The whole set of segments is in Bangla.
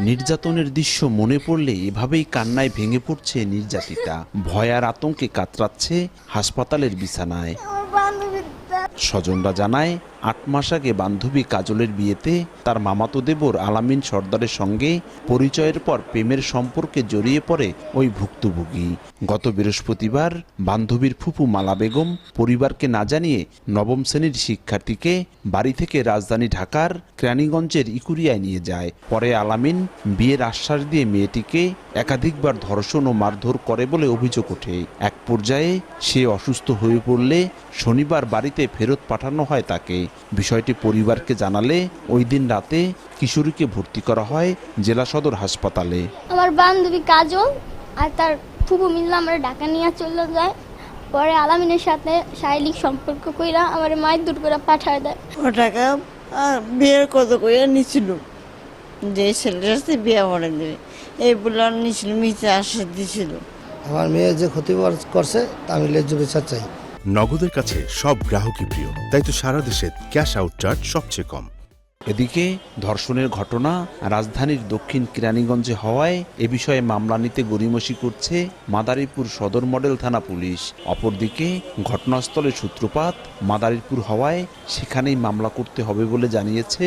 নির্যাতনের দৃশ্য মনে পড়লে এভাবেই কান্নায় ভেঙে পড়ছে নির্যাতিতা। ভয় আর আতঙ্কে কাতরাচ্ছে হাসপাতালের বিছানায়। স্বজনরা জানায় ৮ মাস আগে বান্ধবী কাজলের বিয়েতে তার মামাতো দেবর আলামিন সর্দারের সঙ্গে পরিচয়ের পর প্রেমের সম্পর্কে জড়িয়ে পড়ে ওই ভুক্তভোগী। গত বৃহস্পতিবার বান্ধবীর ফুপু মালা বেগম পরিবারকে না জানিয়ে নবম শ্রেণীর শিক্ষার্থীকে বাড়ি থেকে রাজধানী ঢাকার কেরানীগঞ্জের ইকুরিয়ায় নিয়ে যায়। পরে আলামিন বিয়ের আশ্বাস দিয়ে মেয়েটিকে একাধিকবার ধর্ষণ ও মারধর করে বলে অভিযোগ ওঠে। এক পর্যায়ে সে অসুস্থ হয়ে পড়লে শনিবার বাড়িতে ফেরত পাঠানো হয় তাকে। বিষয়টি পরিবারকে জানালে ওই দিন রাতে কিশোরীকে ভর্তি করা হয় জেলা সদর হাসপাতালে। আমার বান্ধবী কাজল আর তার ফুপু মিল্লা আমরা ঢাকা নিয়ে চলে যায়। পরে আলামিনের সাথে শারীরিক সম্পর্ক কইরা আমার মায়ের দূর করে পাঠায় দেয়। ও টাকা বিয়ের কত কইরা নিছিল যে ছেলের সাথে বিয়ে করে দেবে এই বলে নিছিল, মিথ্যা আশ্বাস দিছিল। আমার মেয়ে যে ক্ষতি করছে তা আমি ন্যায্য বিচার চাই। নগদের কাছে সব গ্রাহকই প্রিয়, তাই তো সারা দেশে ক্যাশ আউট চার্জ সবচেয়ে কম। এদিকে ধর্ষণের ঘটনা রাজধানীর দক্ষিণ কেরানীগঞ্জে হওয়ায় এ বিষয়ে মামলা নিতে গড়িমসি করছে মাদারীপুর সদর মডেল থানা পুলিশ। অপরদিকে ঘটনাস্থলের সূত্রপাত মাদারীপুর হওয়ায় সেখানেই মামলা করতে হবে বলে জানিয়েছে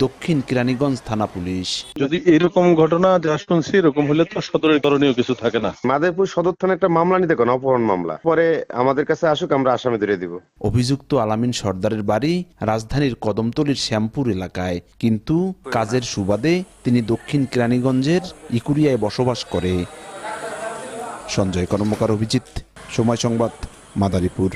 দক্ষিণ কেরানীগঞ্জ থানা পুলিশ। যদি এরকম ঘটনা যা শুনছি এরকম হলে তো সদরের করণীয় কিছু থাকে না। মাদারীপুর সদর থানা একটা মামলা নিতে কোন অপহরণ মামলা, পরে আমাদের কাছে আসুক, আমরা আসামি ধরে দিব। অভিযুক্ত আলামিন সর্দারের বাড়ি রাজধানীর কদমতলীর শ্যামপুর এলাকায়, কিন্তু কাজের সুবাদে তিনি দক্ষিণ কেরানীগঞ্জের ইকুরিয়ায় বসবাস করে। সঞ্জয় কর্মকার, অভিজিৎ, সময় সংবাদ, মাদারীপুর।